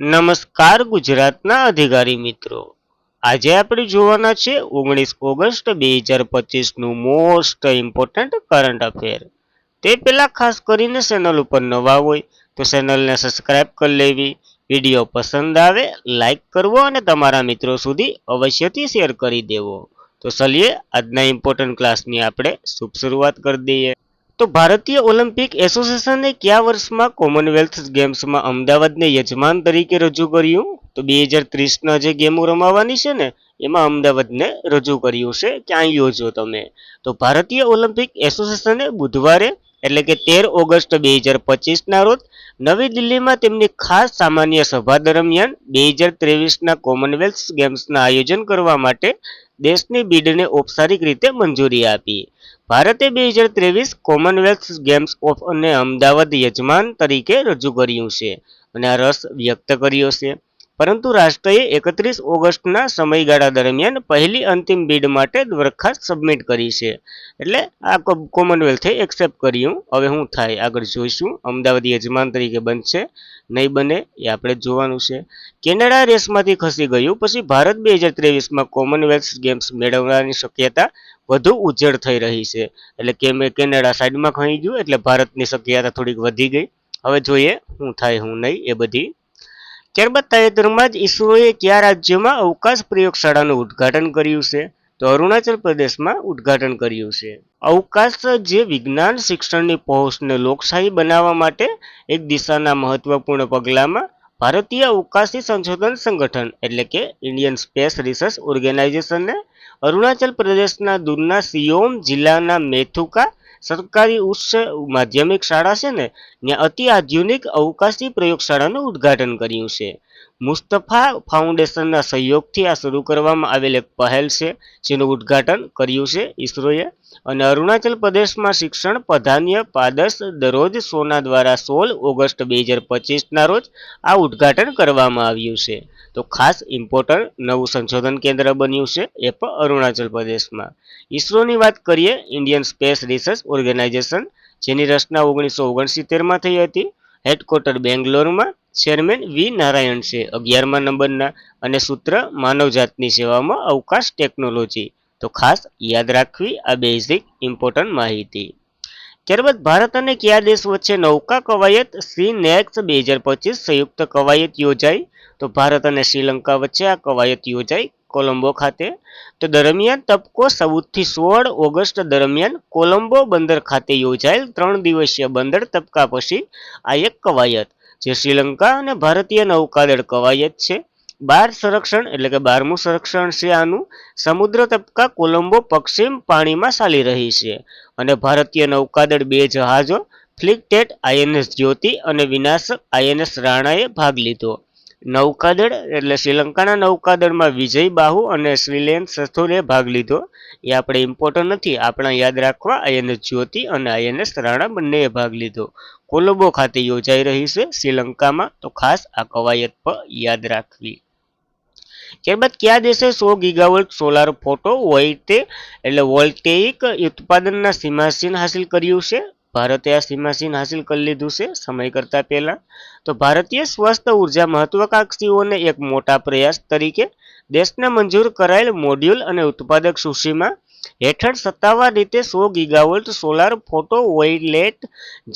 નમસ્કાર ગુજરાતના અધિકારી મિત્રો, આજે આપણે જોવાના છે 19 ઓગસ્ટ 2025 નું મોસ્ટ ઇમ્પોર્ટન્ટ કરંટ અફેર. તે પહેલા ખાસ કરીને ચેનલ ઉપર નવા હોય તો ચેનલને સબસ્ક્રાઇબ કરી લેવી, વિડીયો પસંદ આવે લાઈક કરવો અને તમારા મિત્રો સુધી અવશ્યથી શેર કરી દેવો. તો ચલીએ આજના ઇમ્પોર્ટન્ટ ક્લાસની આપણે શુભ શરૂઆત કરી દઈએ. તો ભારતીય ઓલિમ્પિક એસોસિએશને કયા વર્ષમાં કોમનવેલ્થ ગેમ્સમાં અમદાવાદને યજમાન તરીકે રજૂ કર્યું? તો 2030ના જે ગેમો રમાવાની છે ને એમાં અમદાવાદને રજૂ કર્યું છે. ક્યાં યોજો તમે? તો ભારતીય ઓલિમ્પિક એસોસિએશને બુધવારે એટલે કે 13 ઓગસ્ટ 2025ના રોજ નવી દિલ્હીમાં તેમની ખાસ સામાન્ય સભા દરમિયાન 2023ના કોમનવેલ્થ ગેમ્સના આયોજન કરવા માટે દેશની બીડને ઔપચારિક રીતે મંજૂરી આપી. ભારતે 2023 કોમનવેલ્થ ગેમ્સ ઓફ અને અમદાવાદ યજમાન તરીકે રજૂ કર્યું છે અને આ રસ વ્યક્ત કર્યો છે, પરંતુ રાષ્ટ્રએ 31 ઓગસ્ટના સમયગાળા દરમિયાન પહેલી અંતિમ બીડ માટે દરખાસ્ત સબમિટ કરી છે. એટલે આ કોમનવેલ્થે એક્સેપ્ટ કર્યું. હવે શું થાય આગળ જોઈશું. અમદાવાદ યજમાન તરીકે બનશે નહીં બને એ આપણે જોવાનું છે. કેનેડા રેસમાંથી ખસી ગયું પછી ભારત 2023માં કોમનવેલ્થ ગેમ્સ મેળવવાની શક્યતા વધુ ઉજ્જડ થઈ રહી છે. એટલે કે કેનેડા સાઈડમાં ખસી ગયું એટલે ભારતની શક્યતા થોડીક વધી ગઈ. હવે જોઈએ શું થાય શું નહીં એ બધી. ત્યારબાદ તાજેતરમાં જ ઈસરોએ કયા રાજ્યમાં અવકાશ પ્રયોગશાળાનું ઉદ્ઘાટન કર્યું છે? તો અરુણાચલ પ્રદેશમાં ઉદ્ઘાટન કર્યું છે. અવકાશ જે વિજ્ઞાન શિક્ષણની પહોંચને લોકશાહી બનાવવા માટે એક દિશાના મહત્વપૂર્ણ પગલામાં ભારતીય અવકાશી સંશોધન સંગઠન એટલે કે ઇન્ડિયન સ્પેસ રિસર્ચ ઓર્ગેનાઇઝેશનને અરુણાચલ પ્રદેશના દૂરના સિયોમ જિલ્લાના મેથુકા સરકારી ઉચ્ચ માધ્યમિક શાળા છે ને ત્યાં અતિ આધુનિક અવકાશી પ્રયોગશાળાનું ઉદ્ઘાટન કર્યું છે. મુસ્તફા ફાઉન્ડેશનના સહયોગથી આ શરૂ કરવામાં આવેલ એક પહેલ છે જેનું ઉદ્ઘાટન કર્યું છે ઈસરોએ. અને અરુણાચલ પ્રદેશમાં શિક્ષણ પ્રાધાન્ય પાદસ દરરોજ સોના દ્વારા 16 ઓગસ્ટ 2025ના રોજ આ ઉદ્ઘાટન કરવામાં આવ્યું છે. તો ખાસ ઇમ્પોર્ટન્ટ નવું સંશોધન કેન્દ્ર બન્યું છે એ પણ અરુણાચલ પ્રદેશમાં. ઈસરોની વાત કરીએ, ઇન્ડિયન સ્પેસ રિસર્ચ ઓર્ગેનાઇઝેશન, જેની રચના 1969માં થઈ હતી. હેડક્વાર્ટર બેંગ્લોરમાં. ચેરમેન વી નારાયણ છે 11મા નંબરના અને સૂત્ર માનવજાતની સેવામાં અવકાશ ટેકનોલોજી. તો ખાસ યાદ રાખવી આ બેઝિક ઇમ્પોર્ટન્ટ માહિતી. ત્યારબાદ ભારત અને કયા દેશ વચ્ચે નૌકા કવાયત સી નેક્સ 2025 સંયુક્ત કવાયત યોજાઈ? તો ભારત અને શ્રીલંકા વચ્ચે આ કવાયત યોજાઈ કોલંબો ખાતે. તો દરમિયાન તબકો 14 થી 16 ઓગસ્ટ દરમિયાન કોલંબો બંદર ખાતે યોજાયેલ 3 દિવસીય બંદર તબકા પછી આ એક કવાયત જે શ્રીલંકા અને ભારતીય નૌકાદળ કવાયત છે. 12 સંરક્ષણ એટલે કે 12મું સંરક્ષણ છે આનું. સમુદ્ર તબકા કોલંબો પશ્ચિમ પાણીમાં ચાલી રહી છે અને ભારતીય નૌકાદળ 2 જહાજો ફ્લીગેટ આઈએનએસ જ્યોતિ અને વિનાશક આઈએનએસ રાણાએ ભાગ લીધો. નૌકાદળ એટલે શ્રીલંકાના નૌકાદળમાં વિજય બાહુ અને શ્રીલેન સથોરે ભાગ લીધો. એ આપણે ઇમ્પોર્ટન્ટ નથી, આપણા યાદ રાખવા આઈએનએસ જ્યોતિ અને આઈએનએસ રાણા બંનેએ ભાગ લીધો. કોલંબો ખાતે યોજાઈ રહી છે શ્રીલંકામાં. તો ખાસ આ કવાયત પર યાદ રાખવી. ત્યારબાદ કયા દેશે 100 ગીગાવોલ્ટ સોલાર ફોટો વોલ્ટેઇક ઉત્પાદનના સીમાચિહ્ન હાસિલ કર્યું છે? ભારતે આ સીમાચિહ્ન હાસિલ કરી લીધું છે સમય કરતા પહેલા. તો ભારતીય સ્વસ્થ ઉર્જા મહત્વાકાંક્ષીઓને એક મોટા પ્રયાસ તરીકે દેશને મંજૂર કરાયેલ મોડ્યુલ અને ઉત્પાદક સૂચિમાં હેઠળ સત્તાવાર રીતે 100 ગીગાવોલ્ટ સોલાર ફોટોવોલ્ટેઇક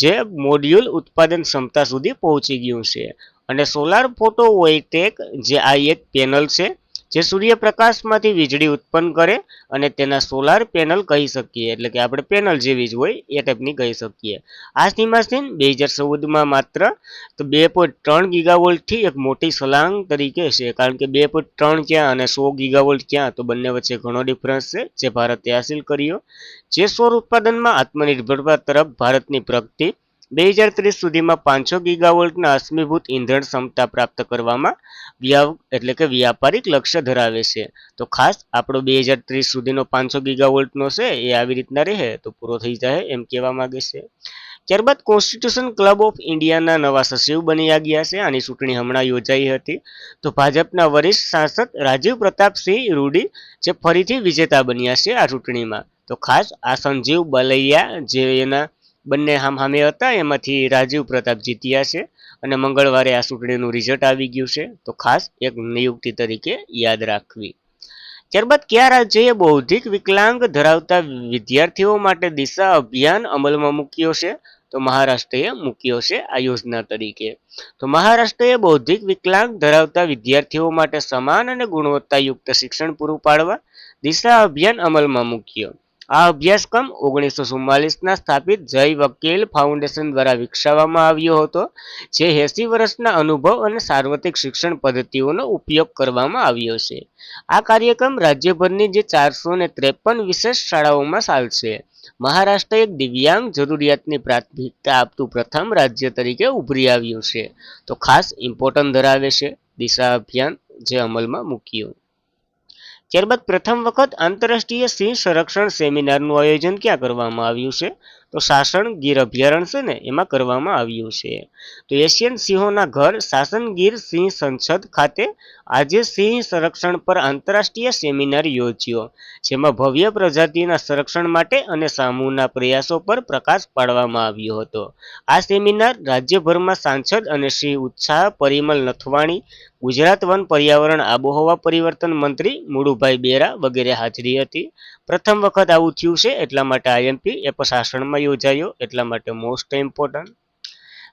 જે મોડ્યુલ ઉત્પાદન ક્ષમતા સુધી પહોંચી ગયું છે. અને સોલાર ફોટોવોલ્ટેઇક જે આ એક પેનલ છે જે સૂર્યપ્રકાશમાંથી વીજળી ઉત્પન્ન કરે અને તેના સોલાર પેનલ કહી શકીએ. એટલે કે આપણે પેનલ જેવી જ હોય એ ટાઈપની કહી શકીએ. આ સીમાચિહ્ન 2014માં માત્ર 2.3 ગીગાવોલ્ટથી એક મોટી છલાંગ તરીકે છે, કારણ કે 2.3 ક્યાં અને 100 ગીગાવોલ્ટ ક્યાં, તો બંને વચ્ચે ઘણો ડિફરન્સ છે જે ભારતે હાસિલ કર્યો. જે સૌર ઉત્પાદનમાં આત્મનિર્ભરતા તરફ ભારતની પ્રગતિ 2030 સુધીમાં 500 ગીગાવોલ્ટના અશ્મિભૂત ઇંધણ ક્ષમતા પ્રાપ્ત કરવામાં એટલે કે વ્યાપારિક લક્ષ્ય ધરાવે છે. તો ખાસ આપણો 2030 સુધીનો 500 ગીગાવોલ્ટનો છે એ આવી રીતના રહે તો પૂરો થઈ જાય એમ કહેવા માંગે છે. ત્યારબાદ કોન્સ્ટિટ્યુશન ક્લબ ઓફ ઇન્ડિયાના નવા સચિવ બની ગયા છે. આની ચૂંટણી હમણાં યોજાઈ હતી. તો ભાજપના વરિષ્ઠ સાંસદ રાજીવ પ્રતાપસિંહ રૂડી જે ફરીથી વિજેતા બન્યા છે આ ચૂંટણીમાં. તો ખાસ આ સંજીવ બલૈયા જે એના બંને સામે હતા એમાંથી રાજીવ પ્રતાપ જીત્યા છે અને મંગળવારે આ ચૂંટણીનું રિઝલ્ટ આવી ગયું છે, તો ખાસ એક નિયુક્તિ તરીકે યાદ રાખવી. ત્યારબાદ કયા રાજ્યએ બૌદ્ધિક વિકલાંગ ધરાવતા વિદ્યાર્થીઓ માટે દિશા અભિયાન અમલમાં મૂક્યો છે? તો મહારાષ્ટ્રએ મૂક્યો છે આ યોજના તરીકે. તો મહારાષ્ટ્રએ બૌદ્ધિક વિકલાંગ ધરાવતા વિદ્યાર્થીઓ માટે સમાન અને ગુણવત્તાયુક્ત શિક્ષણ પૂરું પાડવા દિશા અભિયાન અમલમાં મૂક્યો. આ અભ્યાસક્રમ 1944ના સ્થાપિત જય વકીલ ફાઉન્ડેશન દ્વારા વિકસાવવામાં આવ્યો હતો, જે 80 વર્ષના અનુભવ અને સાર્વત્રિક શિક્ષણ પદ્ધતિઓનો ઉપયોગ કરવામાં આવ્યો છે. આ કાર્યક્રમ રાજ્યભરની જે 453 વિશેષ શાળાઓમાં ચાલશે. મહારાષ્ટ્ર એક દિવ્યાંગ જરૂરિયાતની પ્રાથમિકતા આપતું પ્રથમ રાજ્ય તરીકે ઉભરી આવ્યું છે, તો ખાસ ઇમ્પોર્ટન્ટ ધરાવે છે દિશા અભિયાન જે અમલમાં મૂક્યું. ત્યારબાદ પ્રથમ વખત આંતરરાષ્ટ્રીય સિંહ સંરક્ષણ સેમિનારનું આયોજન ક્યાં કરવામાં આવ્યું છે? તો સાસણ ગીર અભયારણ્ય છે ને એમાં કરવામાં આવ્યું છે. તો એશિયન સિંહોના ઘર સાસણ ગીર સિંહ સંસદ ખાતે આજે સિંહ સંરક્ષણ પર આંતરરાષ્ટ્રીય સેમિનાર યોજ્યો, જેમાં ભવ્ય પ્રજાતિના સંરક્ષણ માટે અને સામૂહિક પ્રયાસો પર પ્રકાશ પાડવામાં આવ્યો હતો. આ સેમિનાર રાજ્યભરમાં સાંસદ અને સિંહ ઉત્સાહ પરિમલ નથવાણી, ગુજરાત વન પર્યાવરણ આબોહવા પરિવર્તન મંત્રી મુળુભાઈ બેરા વગેરે હાજરી હતી. પ્રથમ વખત આવું થયું છે એટલા માટે આઈએમપી એ સાસણમાં યોજાયો, એટલા માટે મોસ્ટ ઇમ્પોર્ટન્ટ.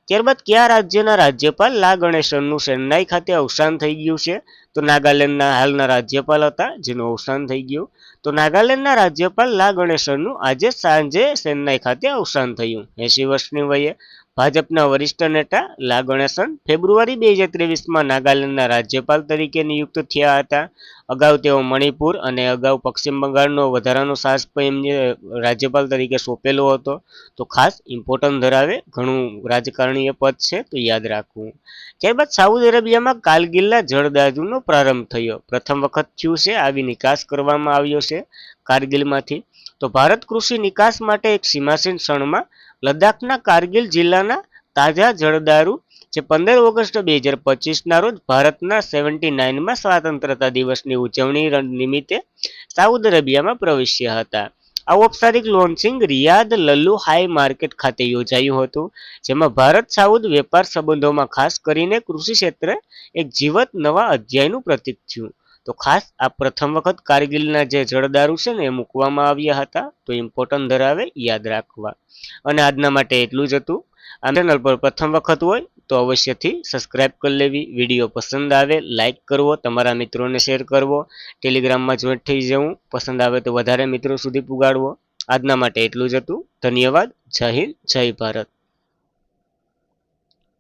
ત્યારબાદ કયા રાજ્યના રાજ્યપાલ લા ગણેશનનું ચેન્નાઈ ખાતે અવસાન થઈ ગયું છે? તો નાગાલેન્ડના હાલના રાજ્યપાલ હતા જેનું અવસાન થઈ ગયું. તો નાગાલેન્ડના રાજ્યપાલ લા ગણેશનનું આજે સાંજે ચેન્નાઈ ખાતે અવસાન થયું, 80 વર્ષની વયે. ભાજપના વરિષ્ઠ નેતા લા ગણેશન ફેબ્રુઆરી 2023માં નાગાલેન્ડના રાજ્યપાલ તરીકે નિયુક્ત થયા હતા. અગાઉ તેઓ મણિપુર અને અગાઉ પશ્ચિમ બંગાળનો વધારાનો શાસક એમને રાજ્યપાલ તરીકે સોંપેલો હતો, તો ખાસ ઇમ્પોર્ટન્ટ ધરાવે, ઘણું રાજકારણીય પદ છે તો યાદ રાખવું. ત્યારબાદ સાઉદી અરેબિયામાં કારગિલના જળદાજુનો પ્રારંભ થયો. પ્રથમ વખત થયું છે આવી નિકાસ કરવામાં આવ્યો છે કારગિલમાંથી. તો ભારત કૃષિ નિકાસ માટે એક સીમાસીન ક્ષણમાં લદ્દાખના કારગિલ જિલ્લાના તાજા જળદારુ જે 15 ઓગસ્ટ 2025ના રોજ ભારતના 79માં સ્વતંત્રતા દિવસની ઉજવણી નિમિત્તે સાઉદી અરેબિયામાં પ્રવેશ્યા હતા. આ ઔપચારિક લોન્ચિંગ રિયાદ લલ્લુ હાઈ માર્કેટ ખાતે યોજાયું હતું, જેમાં ભારત સાઉદ વેપાર સંબંધોમાં ખાસ કરીને કૃષિ ક્ષેત્રે એક જીવંત નવા અધ્યાયનું પ્રતીક થયું. તો ખાસ આ પ્રથમ વખત કારગિલના જે જળદારુ છે ને એ મૂકવામાં આવ્યા હતા, તો ઇમ્પોર્ટન્ટ ધરાવે, યાદ રાખવા. અને આજના માટે એટલું જ હતું. આ ચેનલ પર પ્રથમ વખત હોય તો અવશ્યથી સબસ્ક્રાઇબ કરી લેવી. વિડીયો પસંદ આવે લાઇક કરવો, તમારા મિત્રોને શેર કરવો, ટેલિગ્રામમાં જોઈન્ટ થઈ જવું, પસંદ આવે તો વધારે મિત્રો સુધી પુગાડવો. આજના માટે એટલું જ હતું. ધન્યવાદ. જય હિન્દ, જય ભારત.